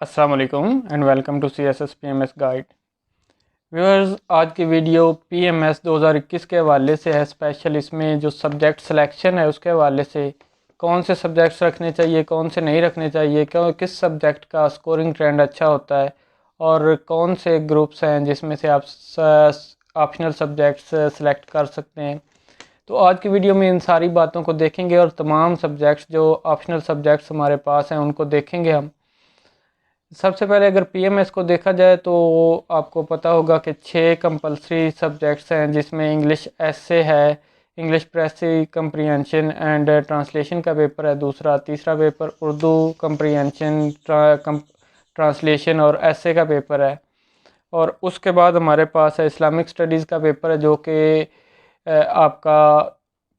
अस्सलाम वालेकुम and welcome to CSS PMS guide. Viewers, आज की वीडियो PMS 2021 के हवाले से है। स्पेशल इसमें जो सब्जेक्ट सिलेक्शन है उसके हवाले से कौन से सब्जेक्ट्स रखने चाहिए, कौन से नहीं रखने चाहिए, क्यों किस सब्जेक्ट का स्कोरिंग ट्रेंड अच्छा होता है और कौन से ग्रुप्स हैं जिसमें से आप ऑप्शनल सब्जेक्ट्स सेलेक्ट कर सकते हैं। तो आज की वीडियो में इन सारी बातों को देखेंगे और तमाम सब्जेक्ट्स जो ऑप्शनल सब्जेक्ट्स हमारे पास हैं उनको देखेंगे हम। सबसे पहले अगर पीएमएस को देखा जाए तो आपको पता होगा कि 6 कंपलसरी सब्जेक्ट्स हैं, जिसमें इंग्लिश एसे है, इंग्लिश प्रेसी कंप्रीहेंशन एंड ट्रांसलेशन का पेपर है दूसरा, तीसरा पेपर उर्दू कंप्रीहेंशन ट्रांसलेशन और एसे का पेपर है। और उसके बाद हमारे पास है इस्लामिक स्टडीज़ का पेपर है, जो कि आपका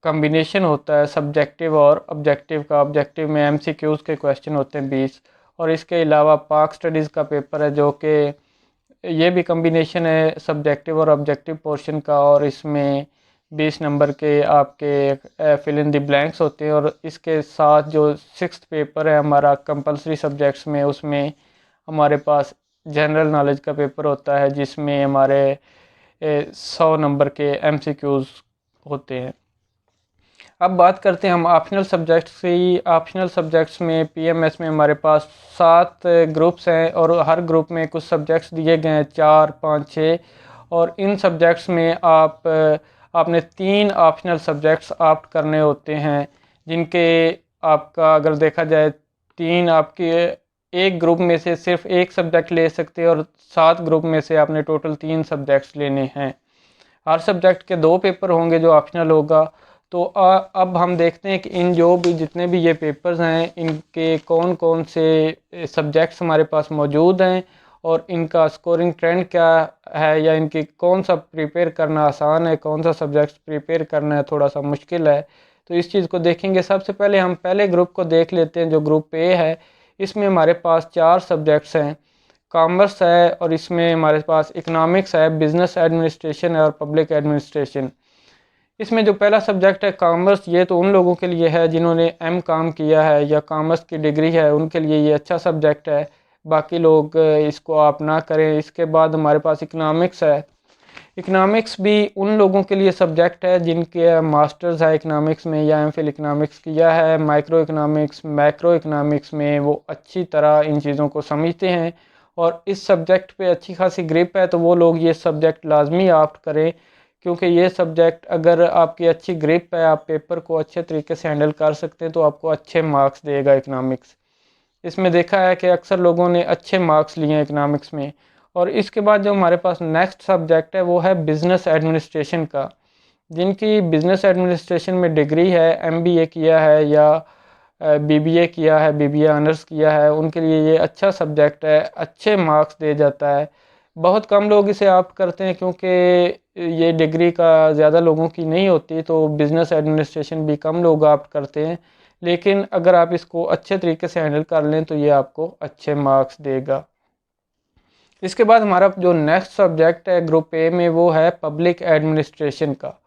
कम्बिनेशन होता है सब्जेक्टिव और ऑब्जेक्टिव का। ऑब्जेक्टिव में एमसीक्यूज़ के क्वेश्चन होते हैं 20। और इसके अलावा पाक स्टडीज़ का पेपर है, जो कि ये भी कम्बिनेशन है सब्जेक्टिव और ऑब्जेक्टिव पोर्शन का, और इसमें 20 नंबर के आपके फिल इन द ब्लैंक्स होते हैं। और इसके साथ जो 6th पेपर है हमारा कंपलसरी सब्जेक्ट्स में, उसमें हमारे पास जनरल नॉलेज का पेपर होता है, जिसमें हमारे 100 नंबर के एमसीक्यूज़ होते हैं। अब बात करते हैं हम ऑप्शनल सब्जेक्ट्स की। ऑप्शनल सब्जेक्ट्स में पीएमएस में हमारे पास 7 ग्रुप्स हैं और हर ग्रुप में कुछ सब्जेक्ट्स दिए गए हैं, 4, 5, 6। और इन सब्जेक्ट्स में आपने 3 ऑप्शनल सब्जेक्ट्स ऑप्ट करने होते हैं, जिनके आपका अगर देखा जाए 3 आपके एक ग्रुप में से सिर्फ एक सब्जेक्ट ले सकते हैं और 7 ग्रुप में से आपने टोटल 3 सब्जेक्ट्स लेने हैं। हर सब्जेक्ट के 2 पेपर होंगे जो ऑप्शनल होगा। तो अब हम देखते हैं कि इन जो भी जितने भी ये पेपर्स हैं, इनके कौन कौन से सब्जेक्ट्स हमारे पास मौजूद हैं और इनका स्कोरिंग ट्रेंड क्या है, या इनकी कौन सा प्रिपेयर करना आसान है, कौन सा सब्जेक्ट प्रिपेयर करना है थोड़ा सा मुश्किल है। तो इस चीज़ को देखेंगे। सबसे पहले हम पहले ग्रुप को देख लेते हैं, जो ग्रुप ए है। इसमें हमारे पास 4 सब्जेक्ट्स हैं। कॉमर्स है, और इसमें हमारे पास इकनॉमिक्स है, बिज़नेस एडमिनिस्ट्रेशन है और पब्लिक एडमिनिस्ट्रेशन। इसमें जो पहला सब्जेक्ट है कॉमर्स, ये तो उन लोगों के लिए है जिन्होंने काम किया है या कॉमर्स की डिग्री है, उनके लिए ये अच्छा सब्जेक्ट है। बाकी लोग इसको आप ना करें। इसके बाद हमारे पास इकनॉमिक्स है। इकनॉमिक्स भी उन लोगों के लिए सब्जेक्ट है जिनके मास्टर्स है इकनॉमिक्स में या एमफिल इकनॉमिक्स किया है। माइक्रो इकनॉमिक्स, मैक्रो इकनॉमिक्स में वो अच्छी तरह इन चीज़ों को समझते हैं और इस सब्जेक्ट पे अच्छी खासी ग्रिप है, तो वो लोग ये सब्जेक्ट लाजमी ऑप्ट करें, क्योंकि ये सब्जेक्ट अगर आपकी अच्छी ग्रिप है, आप पेपर को अच्छे तरीके से हैंडल कर सकते हैं, तो आपको अच्छे मार्क्स देगा इकनॉमिक्स। इसमें देखा है कि अक्सर लोगों ने अच्छे मार्क्स लिए हैं इकनॉमिक्स में। और इसके बाद जो हमारे पास नेक्स्ट सब्जेक्ट है वो है बिज़नेस एडमिनिस्ट्रेशन का। जिनकी बिज़नेस एडमिनिस्ट्रेशन में डिग्री है, एमबीए किया है या बीबीए किया है, बीबीए ऑनर्स किया है, उनके लिए ये अच्छा सब्जेक्ट है, अच्छे मार्क्स दे जाता है। बहुत कम लोग इसे ऑप्ट करते हैं क्योंकि ये डिग्री का ज़्यादा लोगों की नहीं होती, तो बिज़नेस एडमिनिस्ट्रेशन भी कम लोग ऑप्ट करते हैं। लेकिन अगर आप इसको अच्छे तरीके से हैंडल कर लें तो ये आपको अच्छे मार्क्स देगा। इसके बाद हमारा जो नेक्स्ट सब्जेक्ट है ग्रुप ए में, वो है पब्लिक एडमिनिस्ट्रेशन का।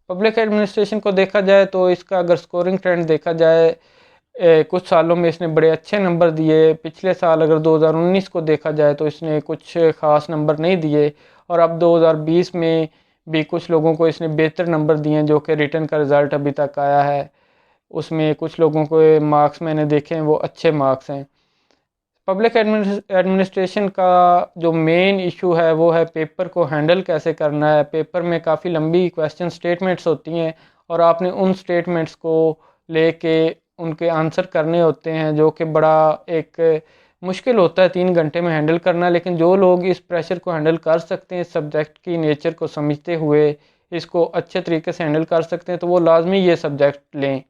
पब्लिक एडमिनिस्ट्रेशन को देखा जाए तो इसका अगर स्कोरिंग ट्रेंड देखा जाए, कुछ सालों में इसने बड़े अच्छे नंबर दिए। पिछले साल अगर 2019 को देखा जाए तो इसने कुछ ख़ास नंबर नहीं दिए, और अब 2020 में भी कुछ लोगों को इसने बेहतर नंबर दिए हैं, जो कि रिटर्न का रिज़ल्ट अभी तक आया है। उसमें कुछ लोगों को मार्क्स मैंने देखे हैं, वो अच्छे मार्क्स हैं। पब्लिक एडमिनिस्ट्रेशन का जो मेन इशू है वो है पेपर को हैंडल कैसे करना है। पेपर में काफ़ी लंबी क्वेश्चन स्टेटमेंट्स होती हैं और आपने उन स्टेटमेंट्स को लेके उनके आंसर करने होते हैं, जो कि बड़ा एक मुश्किल होता है 3 घंटे में हैंडल करना। लेकिन जो लोग इस प्रेशर को हैंडल कर सकते हैं, इस सब्जेक्ट की नेचर को समझते हुए इसको अच्छे तरीके से हैंडल कर सकते हैं, तो वो लाजमी ये सब्जेक्ट लें।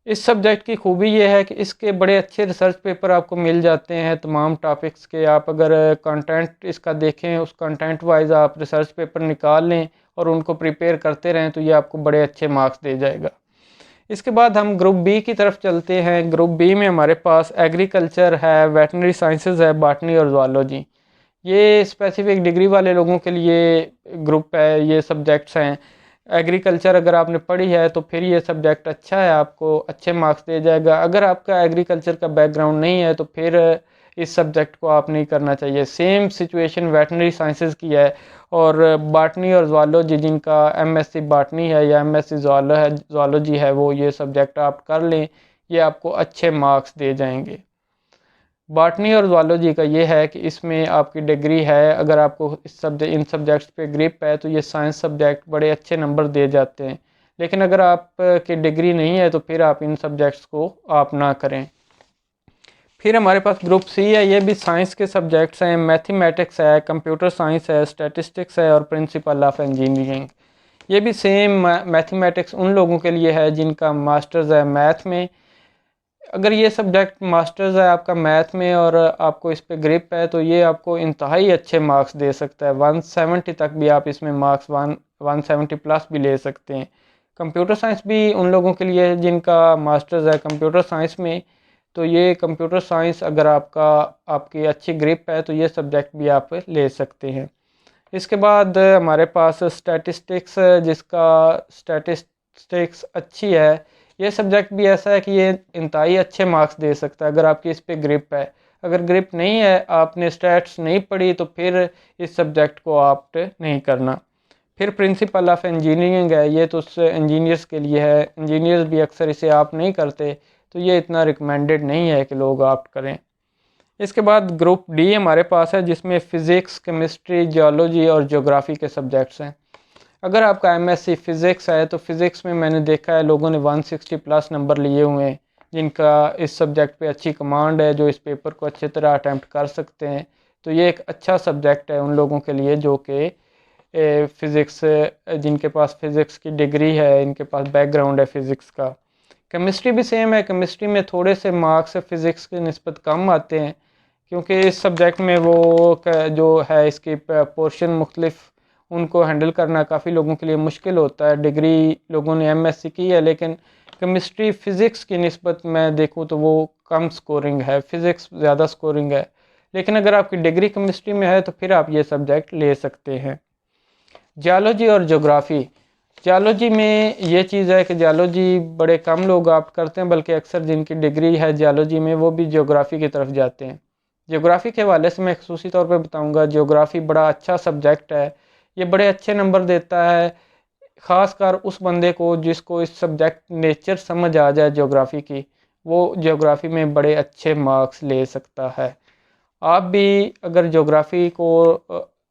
इस सब्जेक्ट की खूबी ये है कि इसके बड़े अच्छे रिसर्च पेपर आपको मिल जाते हैं तमाम टॉपिक्स के। आप अगर कंटेंट इसका देखें, उस कंटेंट वाइज आप रिसर्च पेपर निकाल लें और उनको प्रिपेयर करते रहें, तो ये आपको बड़े अच्छे मार्क्स दे जाएगा। इसके बाद हम ग्रुप बी की तरफ चलते हैं। ग्रुप बी में हमारे पास एग्रीकल्चर है, वेटनरी साइंसेज है, बॉटनी और ज़ूलॉजी। ये स्पेसिफिक डिग्री वाले लोगों के लिए ग्रुप है, ये सब्जेक्ट्स हैं। एग्रीकल्चर अगर आपने पढ़ी है तो फिर ये सब्जेक्ट अच्छा है, आपको अच्छे मार्क्स दे जाएगा। अगर आपका एग्रीकल्चर का बैकग्राउंड नहीं है तो फिर इस सब्जेक्ट को आप नहीं करना चाहिए। सेम सिचुएशन वेटनरी साइंसेज की है, और बॉटनी और ज़ूलॉजी जिनका एमएससी बॉटनी है या एमएससी ज़ूलॉजी है वो ये सब्जेक्ट आप कर लें, ये आपको अच्छे मार्क्स दे जाएंगे। बॉटनी और ज़ूलॉजी का ये है कि इसमें आपकी डिग्री है, अगर आपको इन सब्जेक्ट्स पे ग्रिप है तो ये साइंस सब्जेक्ट बड़े अच्छे नंबर दे जाते हैं। लेकिन अगर आप की डिग्री नहीं है तो फिर आप इन सब्जेक्ट्स को आप ना करें। फिर हमारे पास ग्रुप सी है, ये भी साइंस के सब्जेक्ट्स हैं, मैथमेटिक्स है, कंप्यूटर साइंस है, स्टैटिस्टिक्स है और प्रिंसिपल ऑफ इंजीनियरिंग। ये भी सेम मैथमेटिक्स उन लोगों के लिए है जिनका मास्टर्स है मैथ में। अगर ये सब्जेक्ट मास्टर्स है आपका मैथ में और आपको इस पे ग्रिप है तो ये आपको इंतहाई अच्छे मार्क्स दे सकता है। 170 तक भी आप इसमें मार्क्स 170 प्लस भी ले सकते हैं। कंप्यूटर साइंस भी उन लोगों के लिए है जिनका मास्टर्स है कंप्यूटर साइंस में, तो ये कंप्यूटर साइंस अगर आपकी अच्छी ग्रिप है तो ये सब्जेक्ट भी आप ले सकते हैं। इसके बाद हमारे पास स्टैटिस्टिक्स, जिसका स्टैटिस्टिक्स अच्छी है, ये सब्जेक्ट भी ऐसा है कि ये इंतहाई अच्छे मार्क्स दे सकता है अगर आपकी इस पे ग्रिप है। अगर ग्रिप नहीं है, आपने स्टैट्स नहीं पढ़ी, तो फिर इस सब्जेक्ट को ऑप्ट नहीं करना। फिर प्रिंसिपल ऑफ इंजीनियरिंग है, ये तो इंजीनियर्स के लिए है, इंजीनियर्स भी अक्सर इसे ऑप्ट नहीं करते, तो ये इतना रिकमेंडेड नहीं है कि लोग ऑप्ट करें। इसके बाद ग्रुप डी हमारे पास है, जिसमें फ़िज़िक्स, केमिस्ट्री, जियोलॉजी और ज्योग्राफी के सब्जेक्ट्स हैं। अगर आपका एमएससी फ़िज़िक्स है तो फ़िज़िक्स में मैंने देखा है लोगों ने 160 प्लस नंबर लिए हुए हैं, जिनका इस सब्जेक्ट पे अच्छी कमांड है, जो इस पेपर को अच्छी तरह अटैम्प्ट कर सकते हैं। तो ये एक अच्छा सब्जेक्ट है उन लोगों के लिए जो कि फ़िज़िक्स, जिनके पास फ़िज़िक्स की डिग्री है, इनके पास बैकग्राउंड है फ़िज़िक्स का। केमिस्ट्री भी सेम है, केमिस्ट्री में थोड़े से मार्क्स फ़िज़िक्स की निस्बत कम आते हैं, क्योंकि इस सब्जेक्ट में वो जो है इसकी पोर्शन मुख्तलिफ, उनको हैंडल करना काफ़ी लोगों के लिए मुश्किल होता है। डिग्री लोगों ने एमएससी की है, लेकिन केमिस्ट्री फ़िज़िक्स की निस्बत मैं देखूँ तो वो कम स्कोरिंग है, फ़िज़िक्स ज़्यादा स्कोरिंग है। लेकिन अगर आपकी डिग्री केमिस्ट्री में है तो फिर आप ये सब्जेक्ट ले सकते हैं। जियोलॉजी और ज्योग्राफ़ी, जियोलॉजी में ये चीज़ है कि जियोलॉजी बड़े कम लोग ऑप्ट करते हैं, बल्कि अक्सर जिनकी डिग्री है जियोलॉजी में वो भी ज्योग्राफ़ी की तरफ जाते हैं। ज्योग्राफ़ी के हवाले से मैं ख़ुसूसी तौर पे बताऊंगा, ज्योग्राफ़ी बड़ा अच्छा सब्जेक्ट है, ये बड़े अच्छे नंबर देता है, ख़ासकर उस बंदे को जिसको इस सब्जेक्ट नेचर समझ आ जाए ज्योग्राफ़ी की, वो ज्योग्राफ़ी में बड़े अच्छे मार्क्स ले सकता है। आप भी अगर ज्योग्राफ़ी को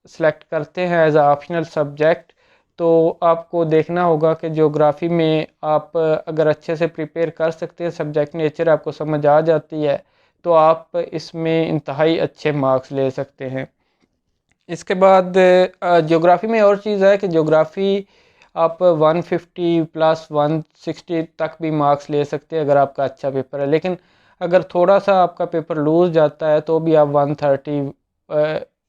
सेलेक्ट करते हैं एज आ ऑप्शनल सब्जेक्ट, तो आपको देखना होगा कि ज्योग्राफ़ी में आप अगर अच्छे से प्रिपेयर कर सकते हैं, सब्जेक्ट नेचर आपको समझ आ जाती है, तो आप इसमें इंतहाई अच्छे मार्क्स ले सकते हैं। इसके बाद ज्योग्राफ़ी में और चीज़ है कि ज्योग्राफ़ी आप 150 प्लस 160 तक भी मार्क्स ले सकते हैं अगर आपका अच्छा पेपर है। लेकिन अगर थोड़ा सा आपका पेपर लूज़ जाता है तो भी आप 130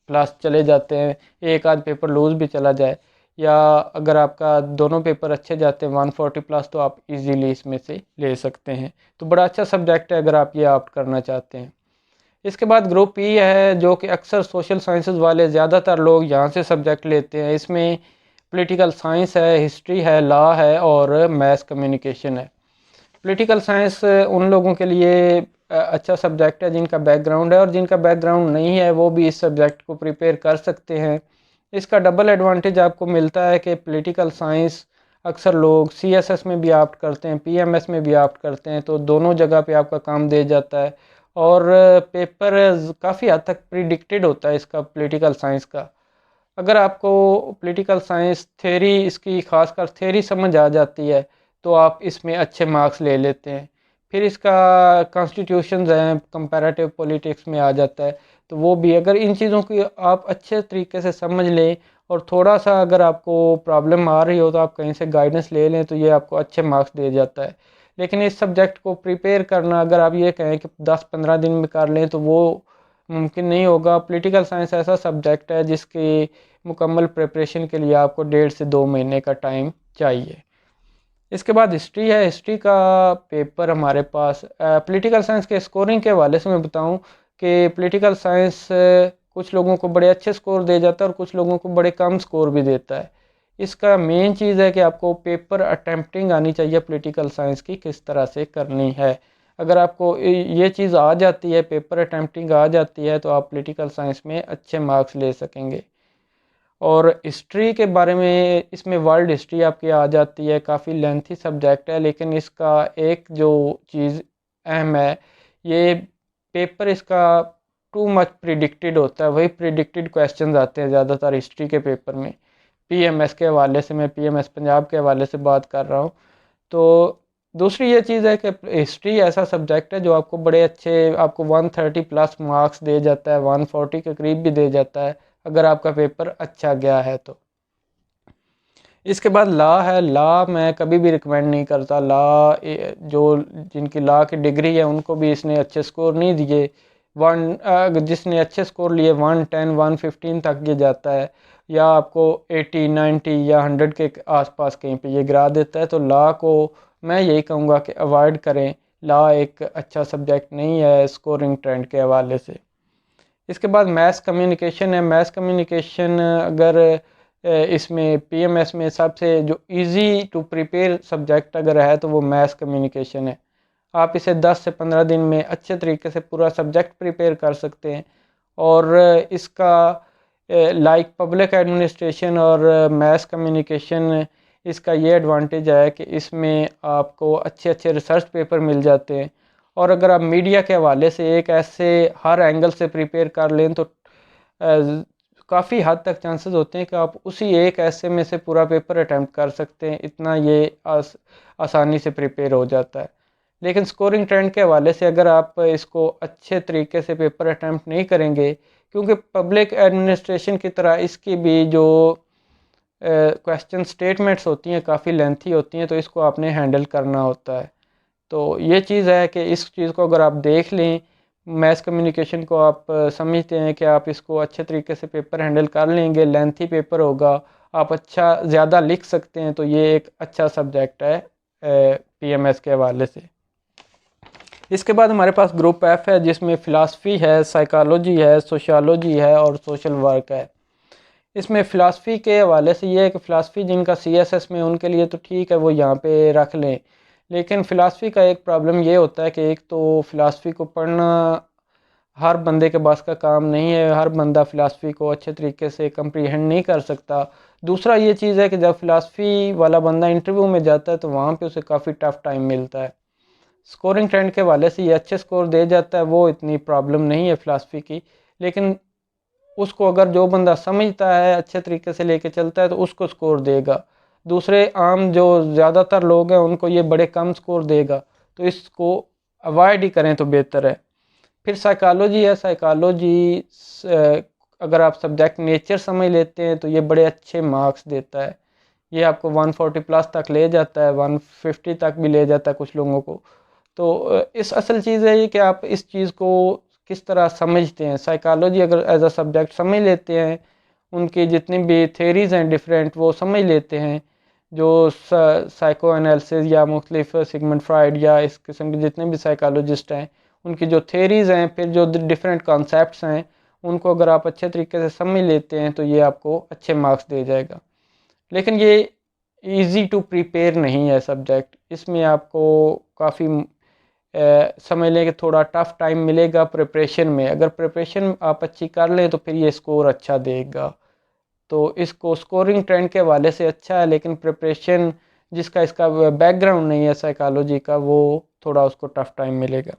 प्लस चले जाते हैं, एक आध पेपर लूज़ भी चला जाए, या अगर आपका दोनों पेपर अच्छे जाते हैं 140 प्लस, तो आप इजीली इसमें से ले सकते हैं। तो बड़ा अच्छा सब्जेक्ट है अगर आप ये ऑप्ट करना चाहते हैं। इसके बाद ग्रुप ई है, जो कि अक्सर सोशल साइंसेज वाले ज़्यादातर लोग यहाँ से सब्जेक्ट लेते हैं। इसमें पॉलिटिकल साइंस है, हिस्ट्री है, लॉ है और मैथ कम्युनिकेशन है। पॉलिटिकल साइंस उन लोगों के लिए अच्छा सब्जेक्ट है जिनका बैकग्राउंड है, और जिनका बैकग्राउंड नहीं है वो भी इस सब्जेक्ट को प्रिपेयर कर सकते हैं। इसका डबल एडवांटेज आपको मिलता है कि पॉलिटिकल साइंस अक्सर लोग सीएसएस में भी ऑप्ट करते हैं, पीएमएस में भी ऑप्ट करते हैं, तो दोनों जगह पे आपका काम दे जाता है, और पेपर काफ़ी हद तक प्रिडिक्टेड होता है इसका पॉलिटिकल साइंस का। अगर आपको पॉलिटिकल साइंस थ्योरी, इसकी खासकर थ्योरी समझ आ जाती है, तो आप इसमें अच्छे मार्क्स ले लेते हैं। फिर इसका कॉन्स्टिट्यूशंस हैं, कंपैरेटिव पॉलिटिक्स में आ जाता है, तो वो भी अगर इन चीज़ों की आप अच्छे तरीके से समझ लें, और थोड़ा सा अगर आपको प्रॉब्लम आ रही हो तो आप कहीं से गाइडेंस ले लें, तो ये आपको अच्छे मार्क्स दे जाता है। लेकिन इस सब्जेक्ट को प्रिपेयर करना, अगर आप ये कहें कि 10-15 दिन में कर लें, तो वो मुमकिन नहीं होगा। पॉलिटिकल साइंस ऐसा सब्जेक्ट है जिसकी मुकम्मल प्रिपरेशन के लिए आपको 1.5 से 2 महीने का टाइम चाहिए। इसके बाद हिस्ट्री है, हिस्ट्री का पेपर हमारे पास पॉलिटिकल साइंस के स्कोरिंग के हवाले से मैं बताऊं कि पॉलिटिकल साइंस कुछ लोगों को बड़े अच्छे स्कोर दे जाता है और कुछ लोगों को बड़े कम स्कोर भी देता है। इसका मेन चीज़ है कि आपको पेपर अटैम्प्टिंग आनी चाहिए पॉलिटिकल साइंस की किस तरह से करनी है। अगर आपको ये चीज़ आ जाती है, पेपर अटैम्प्टिंग आ जाती है, तो आप पॉलिटिकल साइंस में अच्छे मार्क्स ले सकेंगे। और हिस्ट्री के बारे में, इसमें वर्ल्ड हिस्ट्री आपकी आ जाती है, काफ़ी लेंथी सब्जेक्ट है, लेकिन इसका एक जो चीज़ अहम है, ये पेपर इसका टू मच प्रिडिक्टेड होता है, वही प्रिडिक्टेड क्वेश्चंस आते हैं ज़्यादातर हिस्ट्री के पेपर में। पीएमएस के हवाले से, मैं पीएमएस पंजाब के हवाले से बात कर रहा हूँ। तो दूसरी ये चीज़ है कि हिस्ट्री ऐसा सब्जेक्ट है जो आपको बड़े अच्छे, आपको 130 प्लस मार्क्स दे जाता है, 140 के करीब भी दे जाता है अगर आपका पेपर अच्छा गया है तो। इसके बाद लॉ है। लॉ मैं कभी भी रिकमेंड नहीं करता। लॉ जो जिनकी लॉ की डिग्री है उनको भी इसने अच्छे स्कोर नहीं दिए। जिसने अच्छे स्कोर लिए 110 115 तक ये जाता है, या आपको 80 90 या 100 के आसपास कहीं पे ये गिरा देता है। तो लॉ को मैं यही कहूँगा कि अवॉइड करें। लॉ एक अच्छा सब्जेक्ट नहीं है स्कोरिंग ट्रेंड के हवाले से। इसके बाद मैथ्स कम्युनिकेशन है। मैथ्स कम्युनिकेशन अगर इसमें पीएमएस में सबसे जो इजी टू प्रिपेयर सब्जेक्ट अगर है तो वो मैथ्स कम्युनिकेशन है। आप इसे 10 से 15 दिन में अच्छे तरीके से पूरा सब्जेक्ट प्रिपेयर कर सकते हैं। और इसका लाइक पब्लिक एडमिनिस्ट्रेशन और मैथ्स कम्युनिकेशन, इसका ये एडवांटेज है कि इसमें आपको अच्छे अच्छे रिसर्च पेपर मिल जाते हैं। और अगर आप मीडिया के हवाले से एक ऐसे हर एंगल से प्रिपेयर कर लें तो काफ़ी हद तक चांसेस होते हैं कि आप उसी एक ऐसे में से पूरा पेपर अटैम्प्ट कर सकते हैं। इतना ये आसानी से प्रिपेयर हो जाता है। लेकिन स्कोरिंग ट्रेंड के हवाले से अगर आप इसको अच्छे तरीके से पेपर अटैम्प्ट नहीं करेंगे, क्योंकि पब्लिक एडमिनिस्ट्रेशन की तरह इसकी भी जो क्वेश्चन स्टेटमेंट्स होती हैं काफ़ी लेंथी होती हैं, तो इसको आपने हैंडल करना होता है। तो ये चीज़ है कि इस चीज़ को अगर आप देख लें, मैथ्स कम्युनिकेशन को आप समझते हैं कि आप इसको अच्छे तरीके से पेपर हैंडल कर लेंगे, लेंथी पेपर होगा, आप अच्छा ज़्यादा लिख सकते हैं, तो ये एक अच्छा सब्जेक्ट है पीएमएस के हवाले से। इसके बाद हमारे पास ग्रुप एफ है, जिसमें फ़िलासफ़ी है, साइकोलॉजी है, सोशियोलॉजी है और सोशल वर्क है। इसमें फ़िलासफ़ी के हवाले से ये है कि फ़िलासफ़ी जिनका सीएसएस में, उनके लिए तो ठीक है, वो यहाँ पे रख लें। लेकिन फ़िलासफ़ी का एक प्रॉब्लम ये होता है कि एक तो फ़िलासफ़ी को पढ़ना हर बंदे के बस का काम नहीं है, हर बंदा फ़िलासफ़ी को अच्छे तरीके से कंप्रीहेंड नहीं कर सकता। दूसरा ये चीज़ है कि जब फ़िलासफ़ी वाला बंदा इंटरव्यू में जाता है तो वहाँ पे उसे काफ़ी टफ़ टाइम मिलता है। स्कोरिंग ट्रेंड के हवाले से ये अच्छे स्कोर दे जाता है, वो इतनी प्रॉब्लम नहीं है फ़िलासफ़ी की। लेकिन उसको अगर जो बंदा समझता है, अच्छे तरीके से लेके चलता है, तो उसको स्कोर देगा। दूसरे आम जो ज़्यादातर लोग हैं उनको ये बड़े कम स्कोर देगा, तो इसको अवॉइड ही करें तो बेहतर है। फिर साइकोलॉजी है। साइकोलॉजी अगर आप सब्जेक्ट नेचर समझ लेते हैं तो ये बड़े अच्छे मार्क्स देता है। ये आपको 140 प्लस तक ले जाता है, 150 तक भी ले जाता है कुछ लोगों को। तो इस असल चीज़ है ये कि आप इस चीज़ को किस तरह समझते हैं। साइकोलॉजी अगर एज अ सब्जेक्ट समझ लेते हैं, उनकी जितनी भी थेरीज़ हैं डिफरेंट वो समझ लेते हैं, जो साइको एनालिसिस या मुख्तलिफ सिगमंड फ्राइड या इस किस्म के जितने भी साइकोलॉजिस्ट हैं, उनकी जो थेरीज़ हैं, फिर जो डिफरेंट कॉन्सेप्ट्स हैं, उनको अगर आप अच्छे तरीके से समझ लेते हैं तो ये आपको अच्छे मार्क्स दे जाएगा। लेकिन ये इजी टू प्रिपेयर नहीं है सब्जेक्ट। इसमें आपको काफ़ी समझ लें कि थोड़ा टफ़ टाइम मिलेगा प्रिपरेशन में। अगर प्रिपरेशन आप अच्छी कर लें तो फिर ये स्कोर अच्छा देगा। तो इसको स्कोरिंग ट्रेंड के हवाले से अच्छा है, लेकिन प्रिपरेशन जिसका इसका बैकग्राउंड नहीं है साइकोलॉजी का, वो थोड़ा उसको टफ़ टाइम मिलेगा।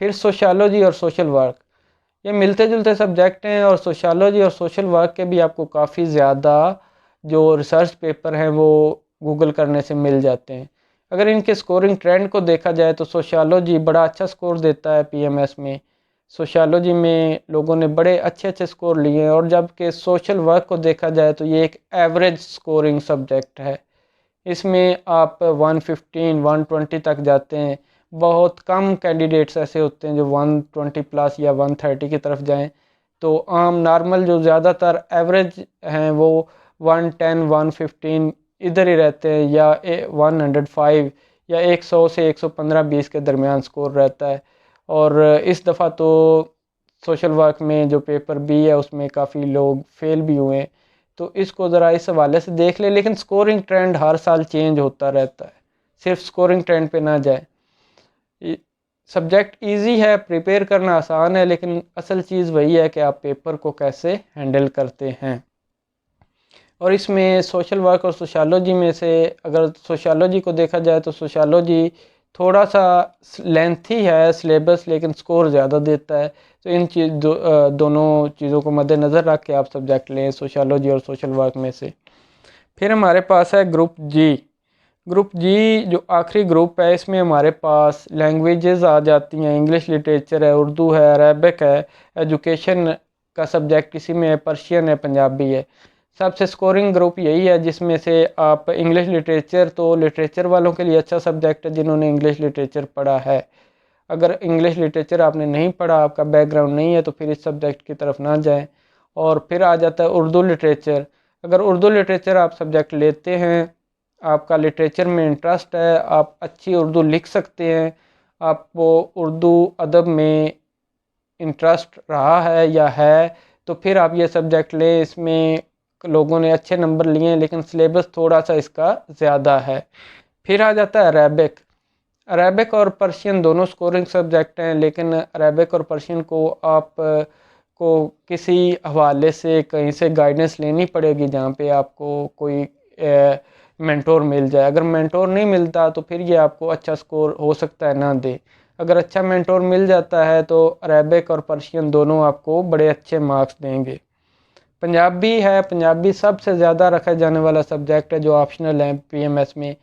फिर सोशियोलॉजी और सोशल वर्क, ये मिलते जुलते सब्जेक्ट हैं, और सोशियोलॉजी और सोशल वर्क के भी आपको काफ़ी ज़्यादा जो रिसर्च पेपर हैं वो गूगल करने से मिल जाते हैं। अगर इनके स्कोरिंग ट्रेंड को देखा जाए तो सोशियोलॉजी बड़ा अच्छा स्कोर देता है पीएमएस में। सोशियोलॉजी में लोगों ने बड़े अच्छे अच्छे स्कोर लिए हैं, और जबकि सोशल वर्क को देखा जाए तो ये एक एवरेज स्कोरिंग सब्जेक्ट है। इसमें आप 115 120 तक जाते हैं। बहुत कम कैंडिडेट्स ऐसे होते हैं जो 120 प्लस या 130 की तरफ जाएं। तो आम नॉर्मल जो ज़्यादातर एवरेज हैं वो 110 115 इधर ही रहते हैं, या 105 या 100 से 115 20 के दरमियान स्कोर रहता है। और इस दफ़ा तो सोशल वर्क में जो पेपर बी है उसमें काफ़ी लोग फेल भी हुए हैं। तो इसको ज़रा इस हवाले से देख ले। लेकिन स्कोरिंग ट्रेंड हर साल चेंज होता रहता है, सिर्फ स्कोरिंग ट्रेंड पे ना जाए। सब्जेक्ट इजी है, प्रिपेयर करना आसान है, लेकिन असल चीज़ वही है कि आप पेपर को कैसे हैंडल करते हैं। और इसमें सोशल वर्क और सोशियोलॉजी में से अगर सोशियोलॉजी को देखा जाए तो सोशियोलॉजी थोड़ा सा लेंथी है सिलेबस, लेकिन स्कोर ज़्यादा देता है। तो इन दोनों चीज़ों को मद्देनज़र रख के आप सब्जेक्ट लें सोशियोलॉजी और सोशल वर्क में से। फिर हमारे पास है ग्रुप जी। ग्रुप जी जो आखिरी ग्रुप है, इसमें हमारे पास लैंग्वेजेस आ जाती हैं, इंग्लिश लिटरेचर है, उर्दू है, अरेबिक है, एजुकेशन का सब्जेक्ट इसी में है, पर्शियन है, पंजाबी है। सबसे स्कोरिंग ग्रुप यही है जिसमें से आप इंग्लिश लिटरेचर, तो लिटरेचर वालों के लिए अच्छा सब्जेक्ट है जिन्होंने इंग्लिश लिटरेचर पढ़ा है। अगर इंग्लिश लिटरेचर आपने नहीं पढ़ा, आपका बैकग्राउंड नहीं है, तो फिर इस सब्जेक्ट की तरफ ना जाएं। और फिर आ जाता है उर्दू लिटरेचर। अगर उर्दू लिटरेचर आप सब्जेक्ट लेते हैं, आपका लिटरेचर में इंटरेस्ट है, आप अच्छी उर्दू लिख सकते हैं, आपको उर्दू अदब में इंटरेस्ट रहा है या है, तो फिर आप ये सब्जेक्ट लें। इसमें लोगों ने अच्छे नंबर लिए हैं, लेकिन सिलेबस थोड़ा सा इसका ज़्यादा है। फिर आ जाता है अरेबिक। अरेबिक और पर्शियन दोनों स्कोरिंग सब्जेक्ट हैं, लेकिन अरेबिक और पर्शियन को आप को किसी हवाले से कहीं से गाइडेंस लेनी पड़ेगी जहाँ पे आपको कोई मेंटोर मिल जाए। अगर मेंटोर नहीं मिलता तो फिर ये आपको अच्छा स्कोर हो सकता है ना दे। अगर अच्छा मेंटोर मिल जाता है तो अरेबिक और पर्शियन दोनों आपको बड़े अच्छे मार्क्स देंगे। पंजाबी है, पंजाबी सबसे ज़्यादा रखा जाने वाला सब्जेक्ट है जो ऑप्शनल है पीएमएस में।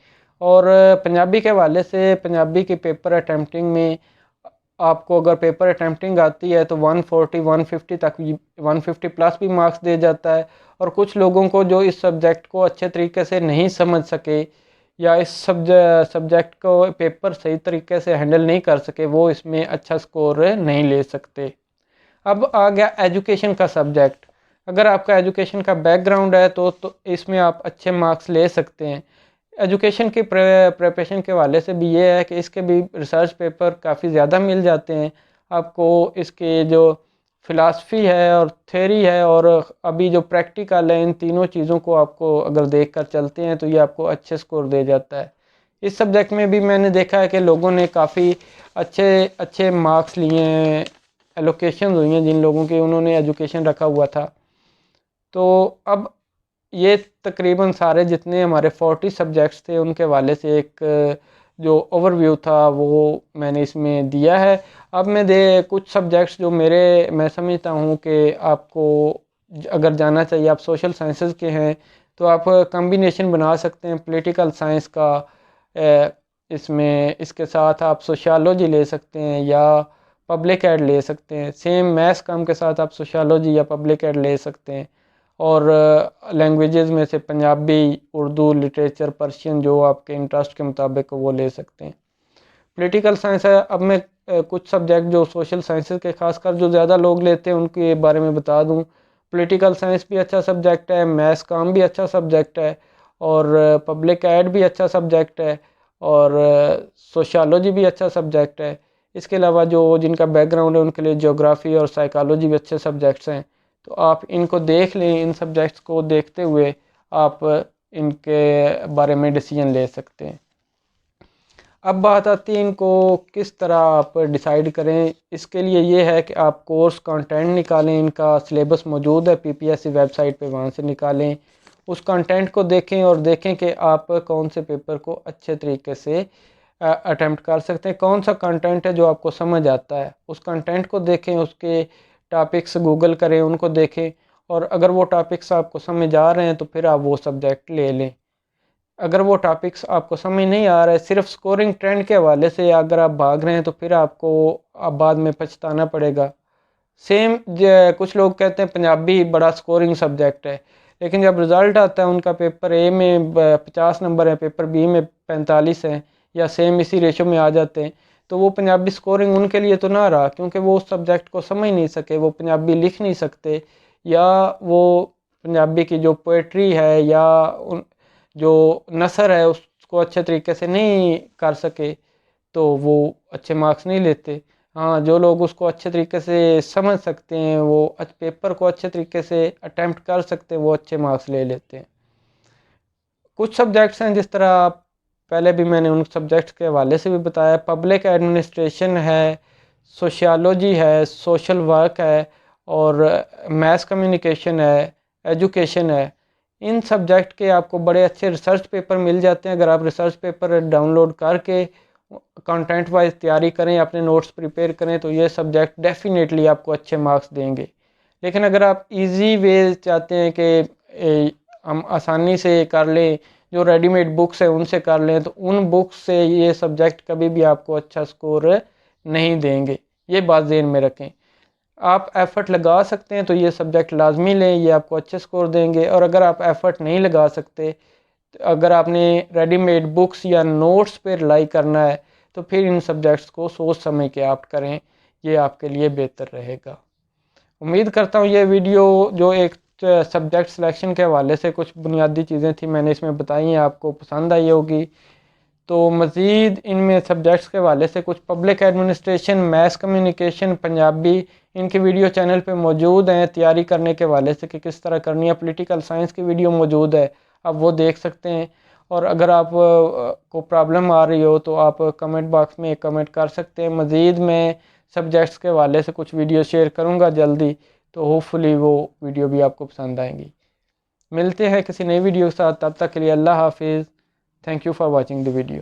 और पंजाबी के हवाले से पंजाबी की पेपर अटैम्प्टिंग में आपको अगर पेपर अटैम्प्टिंग आती है तो 140 150 तक 150 प्लस भी मार्क्स दे जाता है। और कुछ लोगों को जो इस सब्जेक्ट को अच्छे तरीके से नहीं समझ सके या इस सब्जेक्ट को पेपर सही तरीके से हैंडल नहीं कर सके, वो इसमें अच्छा स्कोर नहीं ले सकते। अब आ गया एजुकेशन का सब्जेक्ट। अगर आपका एजुकेशन का बैकग्राउंड है तो इसमें आप अच्छे मार्क्स ले सकते हैं। एजुकेशन की प्रिपरेशन के हवाले से भी ये है कि इसके भी रिसर्च पेपर काफ़ी ज़्यादा मिल जाते हैं आपको। इसके जो फ़िलासफ़ी है और थ्योरी है और अभी जो प्रैक्टिकल है, इन तीनों चीज़ों को आपको अगर देख कर चलते हैं तो ये आपको अच्छे स्कोर दे जाता है। इस सब्जेक्ट में भी मैंने देखा है कि लोगों ने काफ़ी अच्छे अच्छे मार्क्स लिए हैं, एलोकेशन हुई हैं जिन लोगों के उन्होंने एजुकेशन रखा हुआ था। तो अब ये तकरीबन सारे जितने हमारे 40 सब्जेक्ट्स थे उनके हवाले से एक जो ओवरव्यू था वो मैंने इसमें दिया है। अब मैं कुछ सब्जेक्ट्स जो मैं समझता हूँ कि आपको अगर जाना चाहिए, आप सोशल साइंसेज के हैं तो आप कॉम्बिनेशन बना सकते हैं पॉलिटिकल साइंस का। इसमें इसके साथ आप सोशियोलॉजी ले सकते हैं या पब्लिक एड ले सकते हैं। सेम मैथ्स कम के साथ आप सोशियोलॉजी या पब्लिक एड ले सकते हैं। और लैंग्वेजेस में से पंजाबी, उर्दू, लिटरेचर, पर्शियन जो आपके इंटरेस्ट के मुताबिक वो ले सकते हैं। पॉलिटिकल साइंस है। अब मैं कुछ सब्जेक्ट जो सोशल साइंसेस के खासकर जो ज़्यादा लोग लेते हैं उनके बारे में बता दूं। पॉलिटिकल साइंस भी अच्छा सब्जेक्ट है, मैथ्स काम भी अच्छा सब्जेक्ट है, और पब्लिक एड भी अच्छा सब्जेक्ट है, और सोशियोलॉजी भी अच्छा सब्जेक्ट है। इसके अलावा जो जिनका बैकग्राउंड है उनके लिए ज्योग्राफी और साइकोलॉजी भी अच्छे सब्जेक्ट्स हैं। तो आप इनको देख लें, इन सब्जेक्ट्स को देखते हुए आप इनके बारे में डिसीजन ले सकते हैं। अब बात आती है इनको किस तरह आप डिसाइड करें। इसके लिए ये है कि आप कोर्स कंटेंट निकालें, इनका सिलेबस मौजूद है पीपीएससी वेबसाइट पे, वहाँ से निकालें, उस कंटेंट को देखें और देखें कि आप कौन से पेपर को अच्छे तरीके से अटेम्प्ट कर सकते हैं, कौन सा कंटेंट है जो आपको समझ आता है। उस कंटेंट को देखें, उसके टॉपिक्स गूगल करें, उनको देखें, और अगर वो टॉपिक्स आपको समझ आ रहे हैं तो फिर आप वो सब्जेक्ट ले लें। अगर वो टॉपिक्स आपको समझ नहीं आ रहा है, सिर्फ स्कोरिंग ट्रेंड के हवाले से अगर आप भाग रहे हैं तो फिर आपको अब बाद में पछताना पड़ेगा। सेम कुछ लोग कहते हैं पंजाबी बड़ा स्कोरिंग सब्जेक्ट है, लेकिन जब रिज़ल्ट आता है उनका पेपर ए में 50 नंबर है, पेपर बी में 45 हैं, या सेम इसी रेशो में आ जाते हैं, तो वो पंजाबी स्कोरिंग उनके लिए तो ना रहा, क्योंकि वो उस सब्जेक्ट को समझ नहीं सके, वो पंजाबी लिख नहीं सकते, या वो पंजाबी की जो पोइट्री है या जो नसर है उसको अच्छे तरीके से नहीं कर सके, तो वो अच्छे मार्क्स नहीं लेते। हाँ, जो लोग उसको अच्छे तरीके से समझ सकते हैं, वो पेपर को अच्छे तरीके से अटेम्प्ट कर सकते हैं, वो अच्छे मार्क्स ले लेते हैं। कुछ सब्जेक्ट्स हैं जिस तरह पहले भी मैंने उन सब्जेक्ट्स के हवाले से भी बताया। पब्लिक एडमिनिस्ट्रेशन है, सोशियोलॉजी है, सोशल वर्क है और मैस कम्युनिकेशन है, एजुकेशन है। इन सब्जेक्ट के आपको बड़े अच्छे रिसर्च पेपर मिल जाते हैं। अगर आप रिसर्च पेपर डाउनलोड करके कंटेंट वाइज तैयारी करें, अपने नोट्स प्रिपेयर करें, तो ये सब्जेक्ट डेफिनेटली आपको अच्छे मार्क्स देंगे। लेकिन अगर आप इजी वे चाहते हैं कि हम आसानी से कर लें, जो रेडीमेड बुक्स है उनसे कर लें, तो उन बुक्स से ये सब्जेक्ट कभी भी आपको अच्छा स्कोर नहीं देंगे। ये बात ज़हन में रखें। आप एफ़र्ट लगा सकते हैं तो ये सब्जेक्ट लाजमी लें, ये आपको अच्छे स्कोर देंगे। और अगर आप एफ़र्ट नहीं लगा सकते, अगर आपने रेडीमेड बुक्स या नोट्स पे रिलाई करना है, तो फिर इन सब्जेक्ट्स को सोच समझ के ऑप्ट करें, ये आपके लिए बेहतर रहेगा। उम्मीद करता हूँ ये वीडियो जो एक सब्जेक्ट सिलेक्शन के हवाले से कुछ बुनियादी चीज़ें थी मैंने इसमें बताई हैं, आपको पसंद आई होगी। तो मज़ीद इनमें सब्जेक्ट्स के हवाले से कुछ public administration, mess communication, Punjabi, इनके वीडियो चैनल पे मौजूद हैं तैयारी करने के हवाले से कि किस तरह करनी है। पॉलिटिकल साइंस की वीडियो मौजूद है, आप वो देख सकते हैं। और अगर आप को प्रॉब्लम आ रही हो तो आप कमेंट बॉक्स में कमेंट कर सकते हैं। मज़ीद मैं सब्जेक्ट्स के हवाले से कुछ वीडियो शेयर करूँगा जल्दी, तो होपफुली वो वीडियो भी आपको पसंद आएंगी। मिलते हैं किसी नई वीडियो के साथ, तब तक के लिए अल्लाह हाफिज़। Thank you for watching the video.